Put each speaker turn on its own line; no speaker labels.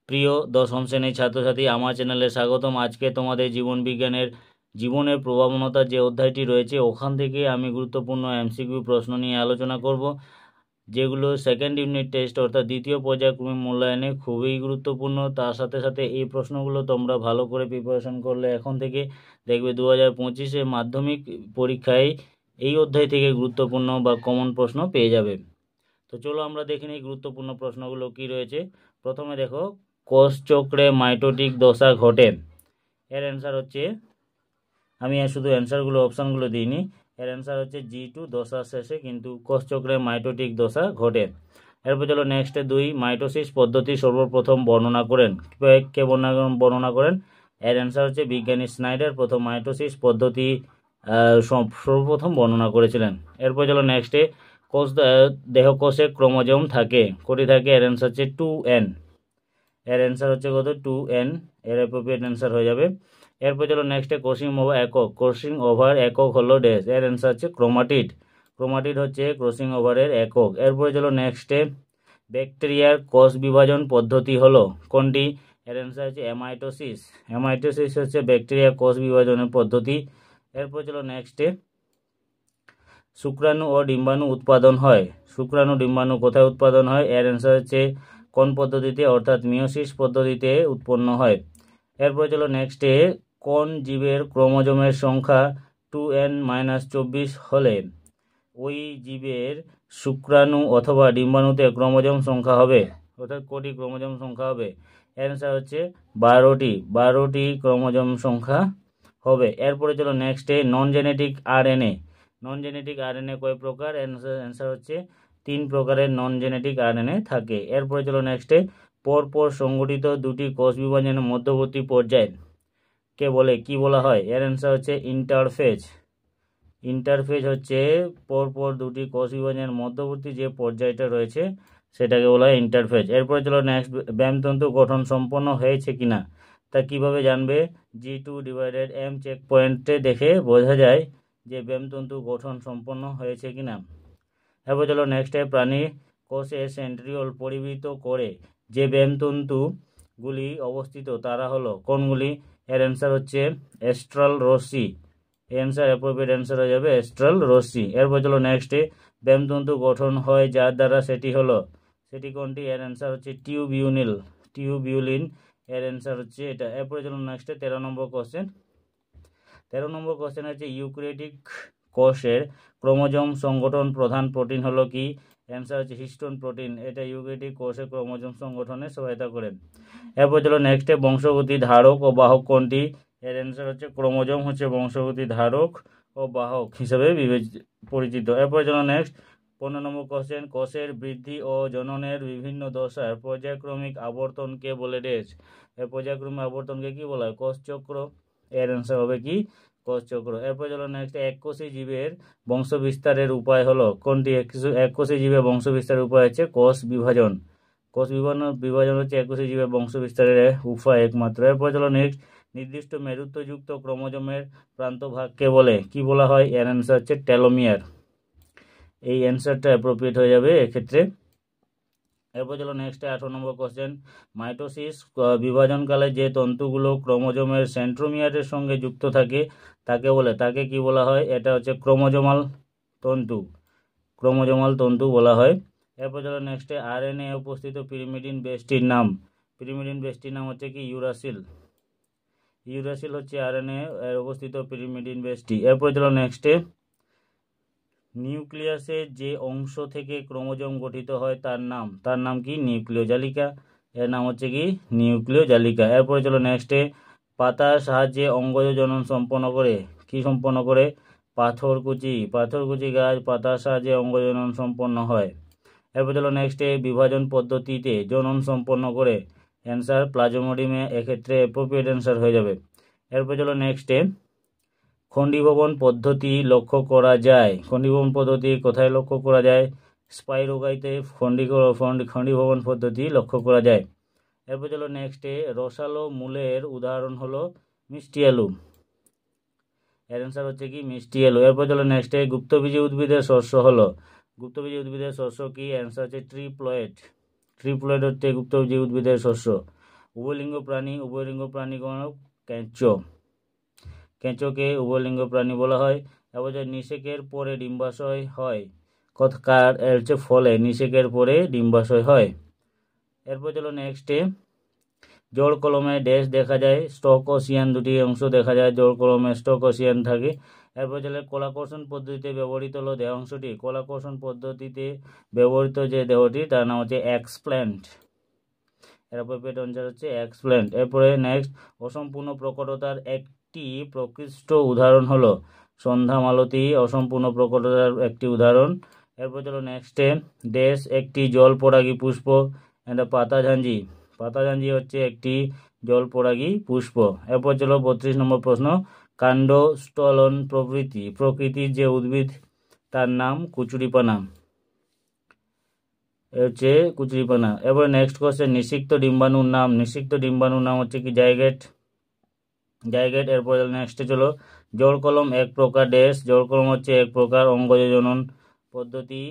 প্রিয় দশম শ্রেণীর ছাত্রছাত্রী, আমার চ্যানেলে স্বাগতম। আজকে তোমাদের জীবনের প্রবণতা যে অধ্যায়টি রয়েছে ওখান থেকে আমি গুরুত্বপূর্ণ এমসিকিউ প্রশ্ন নিয়ে আলোচনা করব, যেগুলো সেকেন্ড ইউনিট টেস্ট অর্থাৎ দ্বিতীয় পর্যায়ক্রমিক মূল্যায়নে খুবই গুরুত্বপূর্ণ। তার সাথে সাথে এই প্রশ্নগুলো তোমরা ভালো করে প্রিপারেশন করলে এখন থেকে দেখবে 2025 মাধ্যমিক পরীক্ষায় এই অধ্যায় থেকে গুরুত্বপূর্ণ বা কমন প্রশ্ন পেয়ে যাবে। তো চলো আমরা দেখে নিই গুরুত্বপূর্ণ প্রশ্নগুলো কি রয়েছে। প্রথমে দেখো, কোষ চক্রে মাইটোটিক দশা ঘটে। এর অ্যান্সার হচ্ছে, আমি শুধু অ্যান্সারগুলো অপশানগুলো দিইনি, এর অ্যান্সার হচ্ছে G2 দশার শেষে কিন্তু কোষ চক্রে মাইটোটিক দশা ঘটে। এরপর চলো নেক্সটে 2, মাইটোসিস পদ্ধতি সর্বপ্রথম বর্ণনা করেন। কে বর্ণনা করেন? এর অ্যান্সার হচ্ছে বিজ্ঞানী স্নাইডার প্রথম মাইটোসিস পদ্ধতি সর্বপ্রথম বর্ণনা করেছিলেন। এরপর চলো নেক্সটে, দেহকোষে ক্রোমোজোম থাকে, কটি থাকে? এর অ্যান্সার হচ্ছে 2n। এর অ্যান্সার হচ্ছে কত? 2n। এর অ্যাপ্রোপ্রিয়েট অ্যান্সার হয়ে যাবে। এরপর চলো নেক্সটে, ক্রসিং ওভার একক হলো ড্যাশ। এর অ্যান্সার হচ্ছে ক্রোমাটিড। ক্রোমাটিড হচ্ছে ক্রসিং ওভারের একক। এরপরে চলো নেক্সটে, ব্যাকটেরিয়ার কোষ বিভাজন পদ্ধতি হলো কোনটি? এর অ্যান্সার হচ্ছে অ্যামাইটোসিস। অ্যামাইটোসিস হচ্ছে ব্যাকটেরিয়ার কোষ বিভাজনের পদ্ধতি। এরপর চলো নেক্সটে, শুক্রাণু ও ডিম্বাণু উৎপাদন হয়। শুক্রাণু ডিম্বাণু কোথায় উৎপাদন হয়? এর অ্যান্সার হচ্ছে কোন পদ্ধতিতে? অর্থাৎ মিওসিস পদ্ধতিতে উৎপন্ন হয়। এরপর চলো নেক্সটে, কোন জীবের ক্রোমোজোমের সংখ্যা 2n-24 হলে ওই জীবের শুক্রাণু অথবা ডিম্বাণুতে ক্রোমোজোম সংখ্যা হবে? অর্থাৎ কটি ক্রোমোজোম সংখ্যা হবে? অ্যান্সার হচ্ছে 12টি ক্রোমোজোম সংখ্যা হবে। এরপরে চলো নেক্সটে, নন জেনেটিক আরএনএ কয় প্রকার? অ্যান্সার হচ্ছে 3 প্রকারের নন জেনেটিক আরএনএ থাকে। এরপরে চলো নেক্সটে, পরপর সংগঠিত দুটি কোষ বিভাজনের মধ্যবর্তী পর্যায় কে বলে? কি বলা হয়? এর অ্যান্সার হচ্ছে ইন্টারফেজ। ইন্টারফেজ হচ্ছে পরপর দুটি কোষ বিভাজনের মধ্যবর্তী যে পর্যায়টা রয়েছে সেটাকে বলা হয় ইন্টারফেজ। এরপরে চলো নেক্সট, ব্যামতন্তু গঠন সম্পন্ন হয়েছে কিনা তা কিভাবে জানবে? G2/M চেক পয়েন্টে দেখে বোঝা যায় যে ব্যামতন্তু গঠন সম্পন্ন হয়েছে কিনা। এরপর চলো নেক্সটে, প্রাণী কোষে সেন্ট্রিওল পরিবৃত করে যে ব্যামতন্তুগুলি অবস্থিত তারা হলো কোনগুলি? এর অ্যান্সার হচ্ছে অ্যাস্ট্রাল রশ্মি। অ্যান্সার অ্যাপ্রোপ্রিয়েট অ্যান্সার হয়ে যাবে অ্যাস্ট্রাল রশ্মি। এরপর চলো নেক্সটে, ব্যামতন্তু গঠন হয় যার দ্বারা সেটি কোনটি? এর অ্যান্সার হচ্ছে টিউবিউলিন। এর অ্যান্সার হচ্ছে এটা। এরপরে চলো নেক্সটে 13 নম্বর কোশ্চেন। 13 নম্বর কোশ্চেন হচ্ছে, ইউক্যারিওটিক কোষের ক্রোমোজোম সংগঠন প্রধান প্রোটিন হলো কি? অ্যান্সার হচ্ছে হিস্টোন প্রোটিন। এটা ইউক্যারিওটিক কোষের ক্রোমোজোম সংগঠনে সহায়তা করে। এরপর চলো নেক্সটে, বংশগতি ধারক ও বাহক কোনটি? এর অ্যান্সার হচ্ছে ক্রোমোজোম হচ্ছে বংশগতি ধারক ও বাহক হিসেবে পরিচিত। এরপর চলো নেক্সট 15 নম্বর কোশ্চেন, কোষের বৃদ্ধি ও জননের বিভিন্ন দশার পর্যায়ক্রমিক আবর্তনকে বলে ড্যাশ। এর পর্যায়ক্রমিক আবর্তনকে কি বলা হয়? কোষচক্র। এর অ্যান্সার হবে কি? কোষচক্র। এরপর চলো নেক্সট, এককোষী জীবের বংশবিস্তারের উপায় হলো কোনটি? এককোষী জীবের বংশবিস্তারের উপায় হচ্ছে কোষ বিভাজন। কোষ বিভাজন হচ্ছে এককোষী জীবের বংশবিস্তারের উপায় একমাত্র। এরপর চলো নেক্সট, নির্দিষ্ট মেরুত্বযুক্ত ক্রোমোজোমের প্রান্তভাগকে বলে? কি বলা হয়? এর অ্যান্সার হচ্ছে টেলোমিয়ার। এই অ্যান্সারটা অ্যাপ্রোপ্রিয়েট হয়ে যাবে এক্ষেত্রে। এরপর চলো নেক্সট 18 নম্বর কোশ্চেন, মাইটোসিস বিভাজনকালে যে তন্তুগুলো ক্রোমোজোমের সেন্ট্রোমিয়ারের সঙ্গে যুক্ত থাকে তাকে কি বলা হয়? এটা হচ্ছে ক্রোমোজোমাল তন্তু বলা হয়। এরপর চলো নেক্সটে, আরএনএ উপস্থিত পিরিমিডিন বেসটির নাম হচ্ছে কি? ইউরাসিল হচ্ছে আরএনএ এর অবস্থিত পিরিমিডিন বেসটি। এরপর চলো নেক্সটে, নিউক্লিয়াসের যে অংশ থেকে ক্রোমোজোম গঠিত হয় তার নাম কি? নিউক্লিয় জালিকা। এর নাম হচ্ছে কি? নিউক্লিয় জালিকা। এরপরে চলো নেক্সটে, পাতার সাহায্যে অঙ্গজ জনন সম্পন্ন করে? পাথরকুচি গাছ পাতার সাহায্যে অঙ্গজ জনন সম্পন্ন হয়। এরপর চলো নেক্সটে, বিভাজন পদ্ধতিতে জনন সম্পন্ন করে? অ্যান্সার প্লাজমোডিয়ামে। এক্ষেত্রে অ্যাপ্রোপ্রিয়েট অ্যান্সার হয়ে যাবে। এরপর চলো নেক্সটে, খণ্ডীভবন পদ্ধতি লক্ষ্য করা যায়। খণ্ডীভবন পদ্ধতি কোথায় লক্ষ্য করা যায়? স্পাইরোগাইতে খণ্ডীভবন পদ্ধতি লক্ষ্য করা যায়। এরপর চলো নেক্সটে, রসালো মূলের উদাহরণ হলো মিষ্টি আলু। এর অ্যান্সার হচ্ছে কি? মিষ্টি আলু। এরপর চলো নেক্সটে, গুপ্তবীজী উদ্ভিদের শস্য কি? অ্যান্সার হচ্ছে ট্রিপ্লয়েড হচ্ছে গুপ্তবীজী উদ্ভিদের শস্য। উভয়লিঙ্গ প্রাণী কোন? কেঁচো। কেঁচোকে উভয়লিঙ্গ প্রাণী বলা হয়। এবার নিষেকের পরে ডিম্বাশয় হয় কার? হচ্ছে ফলে। নিষেকের পরে ডিম্বাশয় হয়। এরপর চলো নেক্সটে, জোড় কলমে ড্যাশ দেখা যায়, স্টক ও সিয়ান দুটি অংশ দেখা যায়। জোড় কলমে স্টক ও সিয়ান থাকে। এরপর চলে কলাকর্ষণ পদ্ধতিতে ব্যবহৃত হলো দেহাংশটি। কলাকর্ষণ পদ্ধতিতে ব্যবহৃত যে দেহটি তার নাম হচ্ছে এক্সপ্ল্যান্ট। এরপর অ্যান্সার হচ্ছে এক্সপ্ল্যান্ট। এরপরে নেক্সট, অসম্পূর্ণ প্রকটতার একটি প্রকৃষ্ট উদাহরণ হলো সন্ধ্যা মালতী, অসম্পূর্ণ প্রকটতার একটি উদাহরণ। এরপর চলো নেক্সটে, ড্যাশ একটি জলপরাগী পুষ্প, এটা পাতাঝাঞ্জি। পাতাঝাঞ্জি হচ্ছে একটি জলপরাগী পুষ্প। এরপর চলো 32 নম্বর প্রশ্ন, কাণ্ড স্থলন প্রকৃতির যে উদ্ভিদ তার নাম কুচুরিপানা। হচ্ছে কুচুরিপানা। এবার নেক্সট কোশ্চেন, নিষিক্ত ডিম্বাণুর নাম। নিষিক্ত ডিম্বাণুর নাম হচ্ছে কি? জাইগেট। এরপর নেক্সটে চলো, জোড় কলম এক প্রকার ড্যাশ। জোড় কলম হচ্ছে এক প্রকার অঙ্গজ জনন পদ্ধতি।